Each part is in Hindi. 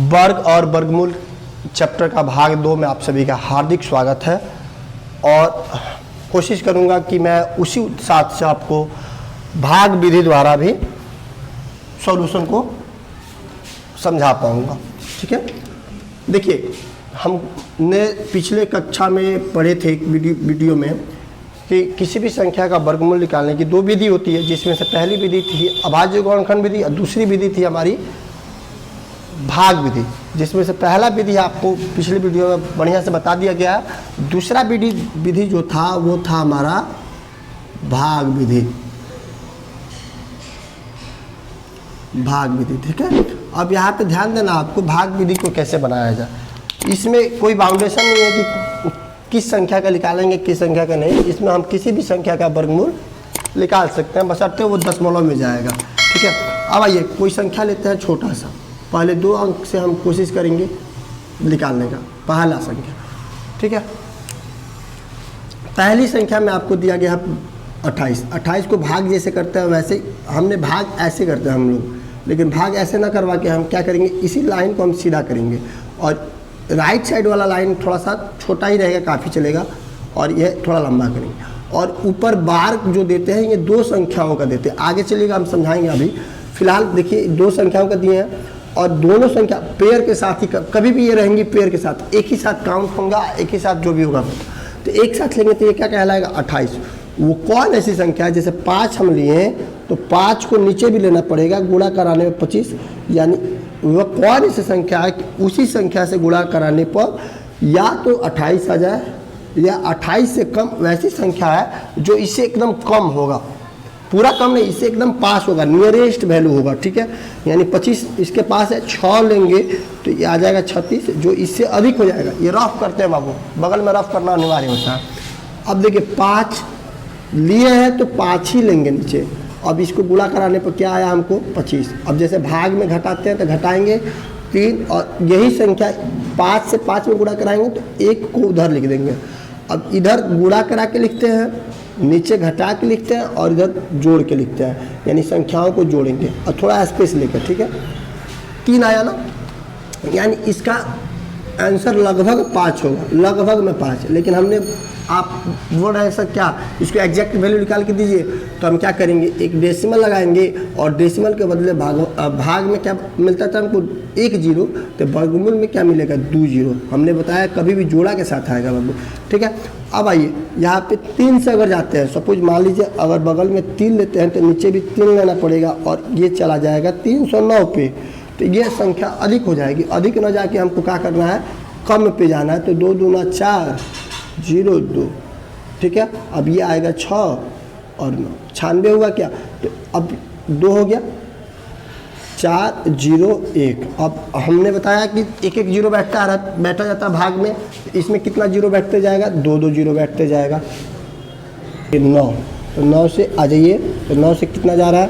वर्ग और वर्गमूल चैप्टर का भाग 2 में आप सभी का हार्दिक स्वागत है और कोशिश करूंगा कि मैं उसी उत्साह से आपको भाग विधि द्वारा भी सॉल्यूशन को समझा पाऊंगा। ठीक है, देखिए हमने पिछले कक्षा में पढ़े थे एक वीडियो में कि किसी भी संख्या का वर्गमूल निकालने की दो विधि होती है, जिसमें से पहली विधि थी अभाज्य गुणनखंड विधि और दूसरी विधि थी हमारी भाग विधि, जिसमें से पहला विधि आपको पिछले वीडियो में बढ़िया से बता दिया गया है। दूसरा विधि जो था वो था हमारा भाग विधि। ठीक है, अब यहाँ पे ध्यान देना आपको भाग विधि को कैसे बनाया जाए। इसमें कोई बाउंडेशन नहीं है कि किस संख्या का निकालेंगे किस संख्या का नहीं। इसमें हम किसी भी संख्या का वर्गमूल निकाल सकते हैं, बशर्ते वो दशमलव में जाएगा। ठीक है, अब आइए कोई संख्या लेते हैं छोटा सा, पहले 2 अंक से हम कोशिश करेंगे निकालने का पहला संख्या। ठीक है, पहली संख्या में आपको दिया गया है 28। 28 को भाग जैसे करते हैं वैसे हमने भाग ऐसे करते हैं हम लोग, लेकिन भाग ऐसे ना करवा के हम क्या करेंगे, इसी लाइन को हम सीधा करेंगे और राइट साइड वाला लाइन थोड़ा सा छोटा ही रहेगा, काफ़ी चलेगा, और यह थोड़ा लंबा करेंगे। और ऊपर बार जो देते हैं ये 2 संख्याओं का देते हैं, आगे चलिएगा हम समझाएंगे। अभी फिलहाल देखिए 2 संख्याओं का दिए हैं और दोनों संख्या पेयर के साथ ही कभी भी ये रहेंगी पेयर के साथ, एक ही साथ काउंट होगा, एक ही साथ जो भी होगा तो एक साथ लेंगे तो ये क्या कहलाएगा 28। वो कौन ऐसी संख्या है, जैसे 5 हम लिए हैं तो 5 को नीचे भी लेना पड़ेगा, गुणा कराने में 25, यानी वह कौन ऐसी संख्या है कि उसी संख्या से गुणा कराने पर या तो 28 आ जाए या 28 से कम वैसी संख्या है जो इससे एकदम कम होगा, पूरा कम नहीं, इससे एकदम पास होगा, नियरेस्ट वैल्यू होगा। ठीक है, यानी 25 इसके पास है, 6 लेंगे तो ये आ जाएगा 36, जो इससे अधिक हो जाएगा। ये रफ करते हैं बाबू, बगल में रफ करना अनिवार्य होता है। अब देखिए 5 लिए हैं तो 5 ही लेंगे नीचे। अब इसको गुणा कराने पर क्या आया हमको 25। अब जैसे भाग में घटाते हैं तो घटाएंगे 3 और यही संख्या 5 से 5 में गुणा कराएंगे तो 1 को उधर लिख देंगे। अब इधर गुणा करा के लिखते हैं, नीचे घटा के लिखते हैं और इधर जोड़ के लिखते हैं, यानी संख्याओं को जोड़ेंगे और थोड़ा स्पेस लेकर। ठीक है, 3 आया ना, यानी इसका आंसर लगभग 5 होगा, लगभग में 5। लेकिन हमने आप बोल रहे हैं सर क्या इसको एग्जैक्ट वैल्यू निकाल के दीजिए, तो हम क्या करेंगे, एक डेसिमल लगाएंगे और डेसिमल के बदले भाग में क्या मिलता था हमको 1 0, तो वर्गमूल में क्या मिलेगा 2 0। हमने बताया कभी भी जोड़ा के साथ आएगा वर्गमूल। ठीक है, अब आइए यहाँ पे 3 से अगर जाते हैं, सपोज मान लीजिए अगर बगल में 3 लेते हैं तो नीचे भी 3 लेना पड़ेगा और ये चला जाएगा 309 पे, तो ये संख्या अधिक हो जाएगी। अधिक न जाके हमको क्या करना है, कम पे जाना है, तो 2 दूना 4 0 2। ठीक है, अब ये आएगा 6 और 9, 96 हुआ क्या, तो अब 2 हो गया 4 0 1। अब हमने बताया कि एक 0 बैठा जाता है भाग में, इसमें कितना 0 बैठते जाएगा, 2 2 0 बैठते जाएगा। 9, तो 9 से आ जाइए, तो 9 से कितना जा रहा है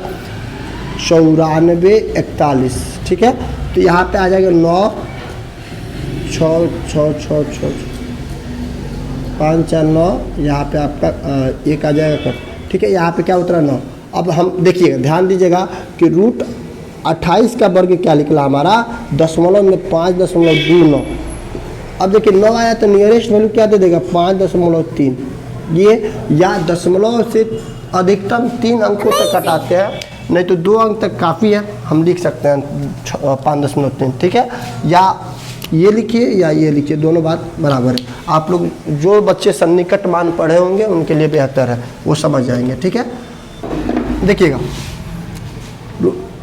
94 41। ठीक है, तो यहाँ पे आ जाएगा 9 6 6 6 6 5 4 9, यहाँ पे आपका 1 आ जाएगा कट। ठीक है, यहाँ पे क्या उतरा 9। अब हम देखिएगा, ध्यान दीजिएगा कि रूट 28 का वर्ग क्या निकला हमारा, 5.29। अब देखिए 9 आया तो नियरेस्ट वैल्यू क्या दे देगा 5.3। ये या दशमलव से अधिकतम 3 अंकों तक कटाते हैं, नहीं तो 2 अंक तक काफ़ी है, हम लिख सकते हैं 5.3। ठीक है, या ये लिखिए या ये लिखिए, दोनों बात बराबर है। आप लोग जो बच्चे सन्निकट मान पढ़े होंगे उनके लिए बेहतर है, वो समझ जाएंगे। ठीक है, देखिएगा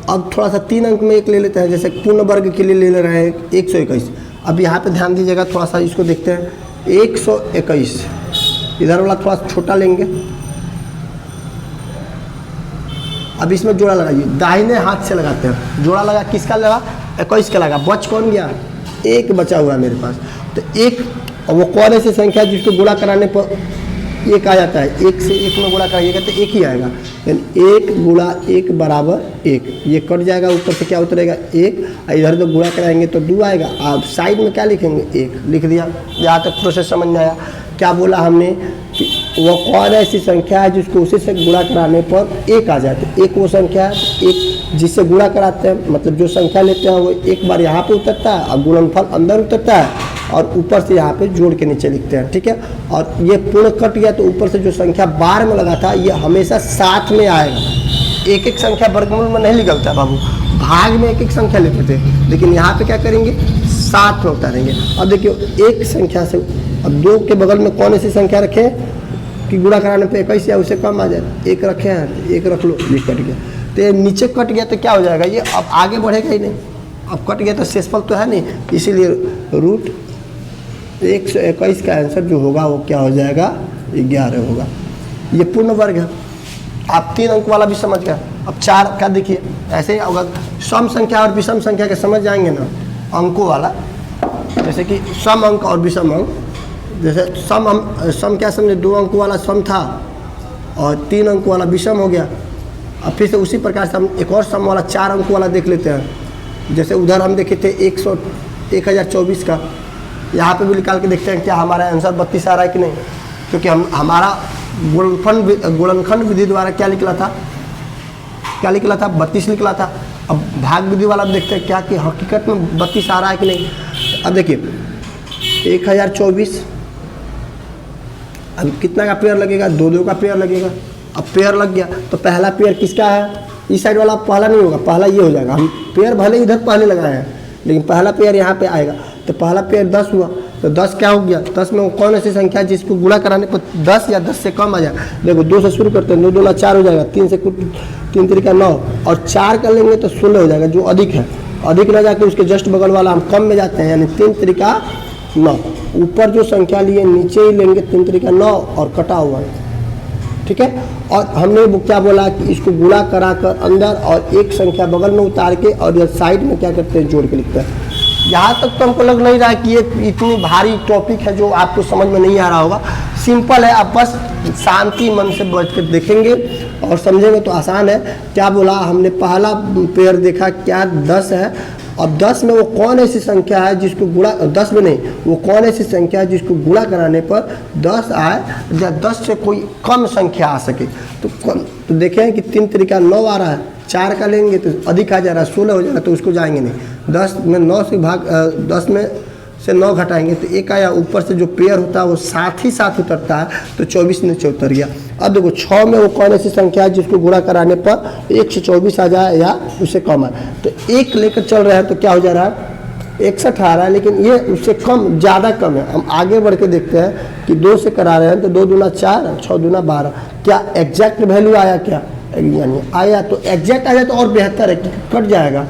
अब थोड़ा सा 3 अंक में एक ले लेते हैं, जैसे पूर्ण वर्ग के लिए ले रहे हैं 121। अब यहाँ पे ध्यान दीजिएगा, थोड़ा सा इसको देखते हैं 121, इधर वाला थोड़ा छोटा लेंगे। अब इसमें जोड़ा लगाइए, दाहिने हाथ से लगाते हैं, जोड़ा लगा किसका लगा 21 का लगा, बच कौन गया 1 बचा हुआ है मेरे पास। तो 1, और वो कौन ऐसी संख्या जिसको गुणा कराने पर 1 आ जाता है, 1 से 1 में गुणा कराइएगा तो 1 ही आएगा। यानी 1 गुणा 1 बराबर 1, ये कट जाएगा, ऊपर से क्या उतरेगा 1, इधर तो गुणा कराएंगे तो 2 आएगा। आप साइड में क्या लिखेंगे 1 लिख दिया। यहाँ तक प्रोसेस समझ में आया। क्या बोला हमने कि वो कौन ऐसी संख्या है जिसको उसी से गुणा कराने पर 1 आ जाए। तो 1 वो संख्या है, एक जिससे गुणा कराते हैं, मतलब जो संख्या लेते हैं वो एक बार यहाँ पे उतरता है और गुणनफल अंदर उतरता है और ऊपर से यहाँ पे जोड़ के नीचे लिखते हैं, ठीक है। और ये पूर्ण कट गया तो ऊपर से जो संख्या बार में लगा था ये हमेशा साथ में आएगा। एक एक संख्या वर्गमूल में नहीं निकलता बाबू, भाग में एक एक संख्या लेते थे, लेकिन यहाँ पे क्या करेंगे साथ में उतारेंगे। अब देखिए एक संख्या से, अब 2 के बगल में कौन ऐसी संख्या रखें कि गुणा कराने पे 21 या उससे कम आ जाए, 1 रखे हैं, 1 रख लो, ये कट गया। तो ये नीचे कट गया तो क्या हो जाएगा, ये अब आगे बढ़ेगा ही नहीं। अब कट गया तो शेषफल तो है नहीं, इसीलिए रूट 121 का आंसर जो होगा वो क्या हो जाएगा 11 होगा। ये पूर्ण वर्ग है। आप 3 अंक वाला भी समझ गए। अब 4 का देखिए ऐसे ही होगा, सम संख्या और विषम संख्या के समझ जाएंगे ना अंकों वाला, जैसे कि सम अंक और विषम अंक। जैसे सम क्या समझे, 2 अंक वाला सम था और 3 अंक वाला विषम हो गया। अब फिर से उसी प्रकार से हम एक और सम वाला 4 अंक वाला देख लेते हैं। जैसे उधर हम देखे थे 1024 का, यहाँ पे भी निकाल के देखते हैं क्या हमारा आंसर 32 आ रहा है कि नहीं, क्योंकि हमारा गुणनखंड विधि द्वारा क्या निकला था 32 निकला था। अब भाग विधि वाला देखते हैं क्या कि हकीकत में 32 आ रहा है कि नहीं। अब देखिए 1024, अब कितना का पेयर लगेगा, 2 का पेयर लगेगा। अब पेयर लग गया तो पहला पेयर किसका है, इस साइड वाला पहला नहीं होगा, पहला ये हो जाएगा। हम पेयर भले इधर पहले लगाए हैं लेकिन पहला पेयर यहाँ पे आएगा। तो पहला पेयर 10 हुआ, तो 10 क्या हो गया, 10 में कौन ऐसी संख्या है जिसको गुणा कराने पर 10 या 10 से कम आ जाए। देखो 2 से शुरू करते हैं, 2 दूना 4 हो जाएगा, 3 से 3 तरीका 9 और 4 कर लेंगे तो 16 हो जाएगा। जो अधिक है, अधिक ना जाके उसके जस्ट बगल वाला हम कम में जाते हैं, यानी 3 तरीका 9। ऊपर जो संख्या लिए नीचे ही लेंगे 3 तरीका 9 और कटा हुआ है, ठीक है। और हमने वो क्या बोला कि इसको गुणा कराकर अंदर और एक संख्या बगल में उतार के और साइड में क्या करते हैं जोड़ के लिखते हैं। यहाँ तक तो हमको लग नहीं रहा है कि ये इतनी भारी टॉपिक है जो आपको समझ में नहीं आ रहा होगा। सिंपल है, आप बस शांति मन से बैठ कर देखेंगे और समझेंगे तो आसान है। क्या बोला हमने, पहला पेयर देखा क्या 10 है। अब 10 में वो कौन ऐसी संख्या है जिसको गुणा, 10 में नहीं, वो कौन ऐसी संख्या है जिसको गुणा कराने पर 10 आए या 10 से कोई कम संख्या आ सके। तो देखें कि 3 तरीका 9 आ रहा है, 4 का लेंगे तो अधिक आ जा रहा है, 16 हो जाएगा, तो उसको जाएंगे नहीं। 10 में 9 से 10 में से 9 घटाएंगे तो 1 आया। ऊपर से जो पेयर होता है वो साथ ही साथ उतरता है, तो 24 नीचे उतर गया। अब देखो 6 में वो कौन ऐसी संख्या है जिसको गुणा कराने पर 124 आ जाए या उससे कम आए। तो 1 लेकर चल रहे हैं तो क्या हो जा रहा है 61 आ रहा है, लेकिन ये उससे कम, ज़्यादा कम है। हम आगे बढ़ के देखते हैं कि 2 से करा रहे हैं तो 2 दूना 4, 6 दूना 12। क्या एग्जैक्ट वैल्यू आया, क्या यानी आया, तो एग्जैक्ट आया तो और बेहतर है कि कट जाएगा,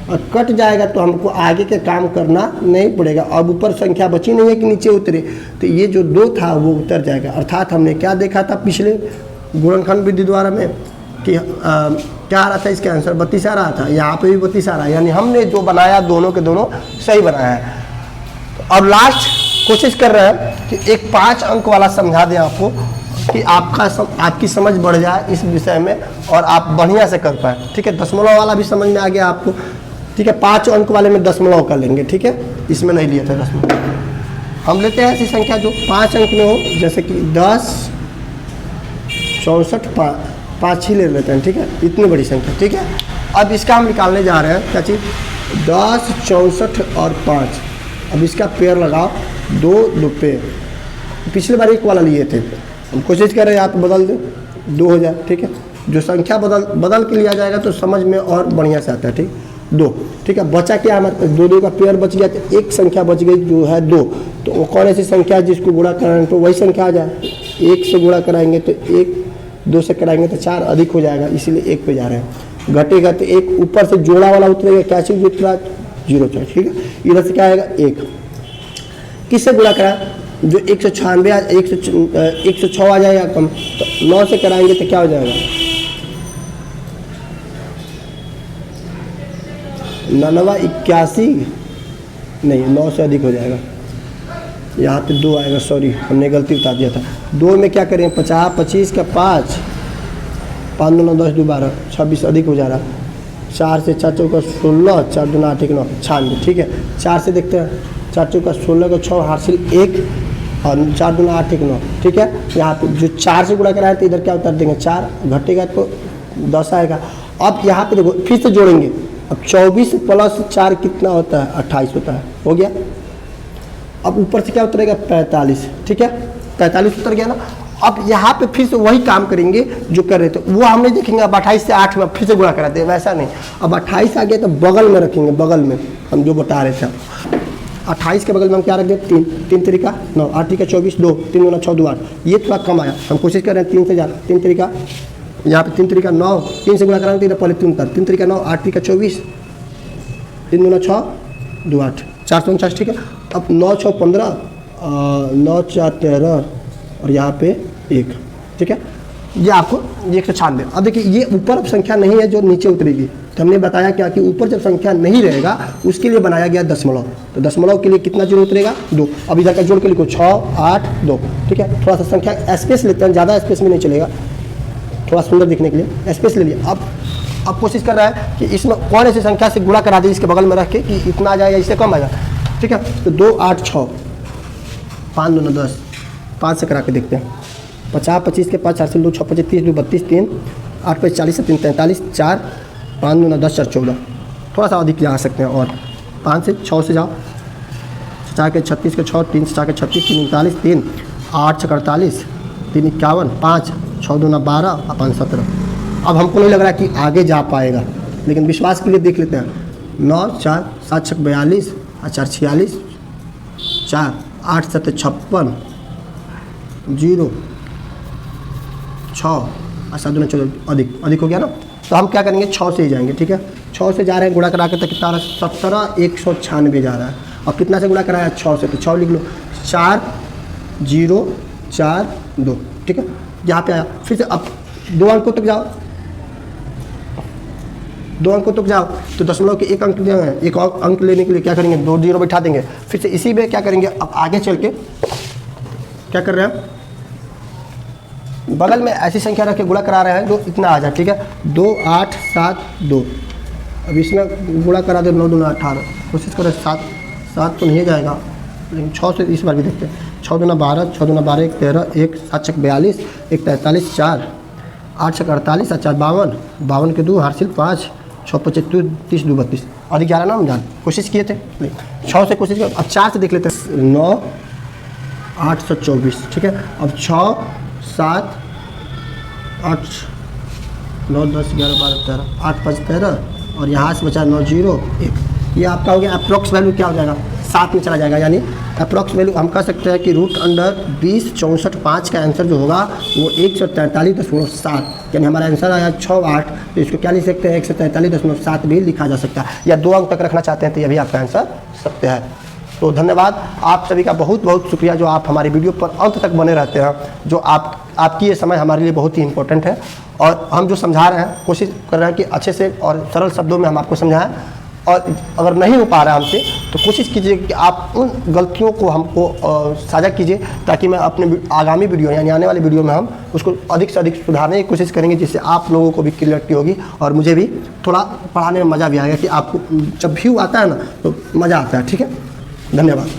और कट जाएगा तो हमको आगे के काम करना नहीं पड़ेगा। अब ऊपर संख्या बची नहीं है कि नीचे उतरे, तो ये जो 2 था वो उतर जाएगा। अर्थात हमने क्या देखा था पिछले गुणनखंड विधि द्वारा में कि क्या आ रहा था, इसका आंसर 32 आ रहा था, यहाँ पे भी 32 आ रहा है, यानी हमने जो बनाया दोनों के दोनों सही बनाया है। तो अब लास्ट कोशिश कर रहे हैं कि एक 5 अंक वाला समझा दें आपको कि आपकी समझ बढ़ जाए इस विषय में और आप बढ़िया से कर पाए, ठीक है। दशमलव वाला भी समझ में आ गया आपको, ठीक है। 5 अंक वाले में दशमलव कर लेंगे, ठीक है। इसमें नहीं लिया था दशमलव, हम लेते हैं ऐसी संख्या जो 5 अंक में हो, जैसे कि 10, 64, 5 ही ले लेते हैं, ठीक है। इतनी बड़ी संख्या, ठीक है। अब इसका हम निकालने जा रहे हैं क्या चीज़, 10, 64 और 5। अब इसका पेयर लगाओ, 2 पेयर। पिछले बार 1 वाला लिए थे, हम कोशिश कर रहे हैं आप बदल दें, 2 हो जाए, ठीक है। जो संख्या बदल के लिया जाएगा तो समझ में और बढ़िया से आता है, ठीक। 2, ठीक है। बचा क्या हमारे पास, 2 का पेयर बच गया, तो एक संख्या बच गई जो है 2। तो वो कौन ऐसी संख्या है जिसको गुणा कराएंगे तो वही संख्या आ जाए। 1 से गुणा कराएंगे तो 1, 2 से कराएंगे तो 4 अधिक हो जाएगा, इसीलिए 1 पे जा रहे हैं। घटेगा तो 1 ऊपर से जोड़ा वाला उतरेगा, क्या चीज़ उतरा 0, ठीक है। इधर से क्या आएगा 1, किससे गुणा करा, जो 106 आ जाएगा कम, तो 9 से कराएंगे तो क्या हो जाएगा 89, नहीं 9 से अधिक हो जाएगा, यहाँ पे 2 आएगा, सॉरी हमने गलती बता दिया था। 2 में क्या करें, 50, 25 का 5, 5 दूना 10 2 12 26 अधिक हो जा रहा है। 4 से 4 चौका 16, 4 दूना 8 1 9 96, ठीक है। 4 से देखते हैं, 4 चौका 16 का 6 हासिल 1 और 4 दूना 8 1 9, ठीक है। यहाँ पे जो 4 से गुणा कराया तो इधर क्या उतर देंगे 4, घटेगा तो 10 आएगा। अब यहाँ पे देखो फिर से जोड़ेंगे, अब 24 प्लस 4 कितना होता है 28 होता है, हो गया। अब ऊपर से क्या उतरेगा 45, ठीक है, 45 उतर गया ना। अब यहाँ पे फिर से वही काम करेंगे जो कर रहे थे, वो हम नहीं देखेंगे अब 28 से 8 में फिर से गुणा कराते हैं, वैसा नहीं। अब 28 आ गया तो बगल में रखेंगे, बगल में हम जो बता रहे थे 28 के बगल में हम क्या रख दें 3, 3 तरीका 9, 8 तरीका 24, 2 3 दूना 6 2 8, ये थोड़ा कम आया, हम कोशिश कर रहे हैं 3 से ज़्यादा। 3 तरीका यहाँ पे 3 तरीका 9, 3 से गुणा कराएंगे तो पहले 3 उतर, 3 तरीका 9, 8 तरीका 24, 3 दूना 6 2 8, 449, ठीक है। अब 9 6 15, 9 4 13 और यहाँ पे 1, ठीक है। ये आपको 196। अब देखिए ये ऊपर अब संख्या नहीं है जो नीचे उतरेगी, तो हमने बताया क्या कि ऊपर जब संख्या नहीं रहेगा उसके लिए बनाया गया दशमलव, तो दशमलव के लिए कितना जोड़ उतरेगा 2। अब इधर का जोड़ के लिखो 6 8 2, ठीक है। थोड़ा सा संख्या स्पेस लेते हैं, ज़्यादा स्पेस में नहीं चलेगा, थोड़ा सुंदर दिखने के लिए स्पेस ले लिया। अब कोशिश कर रहा है कि इसमें कौन ऐसी संख्या से गुणा करा दे इसके बगल में रख के कि इतना आ जाएगा, इससे कम आएगा, ठीक है। तो 2 8 6, 5 दूना 10, 5 से करा के देखते हैं। 50 25 के 5, 4 से 2 6 25 30 2 32 3, 8 5 40 3 43 4, 5 दूना 10 4 14, थोड़ा सा अधिक जा सकते हैं। और 5 से 6 से जाओ, 4 के 36 के 6, 3 से 4 के 36 3 39 3, 8 6 48 3 51, 5 6 दूना 12 और 5 17। अब हमको नहीं लग रहा कि आगे जा पाएगा, लेकिन विश्वास के लिए देख लेते हैं। 9 4 7 6 42 और 4 46, 4 8 7 56 0 6 और 7 दूना 14, अधिक हो गया ना। तो हम क्या करेंगे 6 से ही जाएंगे, ठीक है। 6 से जा रहे हैं, गुणा करा के तो कितना आ रहा है 17 196 जा रहा है। और कितना से गुणा कराया 6 से, तो 6 लिख लो 4 0 4 2, ठीक है। यहाँ पे आया, फिर से अब 2 अंकों तक जाओ, 2 अंकों तक जाओ तो दशमलव के 1 अंक दिए हैं, 1 और अंक लेने के लिए क्या करेंगे 2 0 बैठा देंगे। फिर से इसी में क्या करेंगे, अब आगे चल के क्या कर रहे हैं, बगल में ऐसी संख्या रख के गुणा करा रहे हैं जो इतना आ जाए, ठीक है। 2 8 7 2, अब इसमें गुणा करा दे 9 दूना 18, कोशिश करें 7 तो नहीं जाएगा, लेकिन 6 से इस बार भी देखते हैं। 6 दूना 12, 6 दूना 12 1 13, 1 7 6 42, 1 43 4, 8 6 48 और 4 52, 52 के 2 हासिल 5, 6 25 30 2 32, अधिक 11 ना हम जान कोशिश किए थे, 6 से कोशिश किया। अब 4 से देख लेते हैं, 9 824, ठीक है। अब 6 7 8 9 10 11 12 13, 8 5 13 और यहाँ से बचा 9 0 1, ये आपका हो गया। अप्रॉक्स वैल्यू क्या हो जाएगा 7 में चला जाएगा, यानी अप्रॉक्स वैल्यू हम कह सकते हैं कि √20 64 5 का आंसर जो होगा वो 143.7, यानी हमारा आंसर आया 6 8, तो इसको क्या लिख सकते हैं 143.7 भी लिखा जा सकता है, या 2 अंक तक रखना चाहते हैं तो ये भी आपका आंसर सत्य है। तो धन्यवाद आप सभी का, बहुत बहुत शुक्रिया जो आप हमारी वीडियो पर अंत तक बने रहते हैं, जो आपकी ये समय हमारे लिए बहुत ही इंपॉर्टेंट है। और हम जो समझा रहे हैं कोशिश कर रहे हैं कि अच्छे से और सरल शब्दों में हम आपको समझाएं, और अगर नहीं हो पा रहा है हमसे तो कोशिश कीजिए कि आप उन गलतियों को हमको साझा कीजिए, ताकि मैं अपने आगामी वीडियो यानी आने वाले वीडियो में हम उसको अधिक से अधिक सुधारने की कोशिश करेंगे, जिससे आप लोगों को भी क्लियरिटी होगी और मुझे भी थोड़ा पढ़ाने में मज़ा भी आएगा कि आपको जब व्यू आता है ना तो मज़ा आता है, ठीक है। धन्यवाद।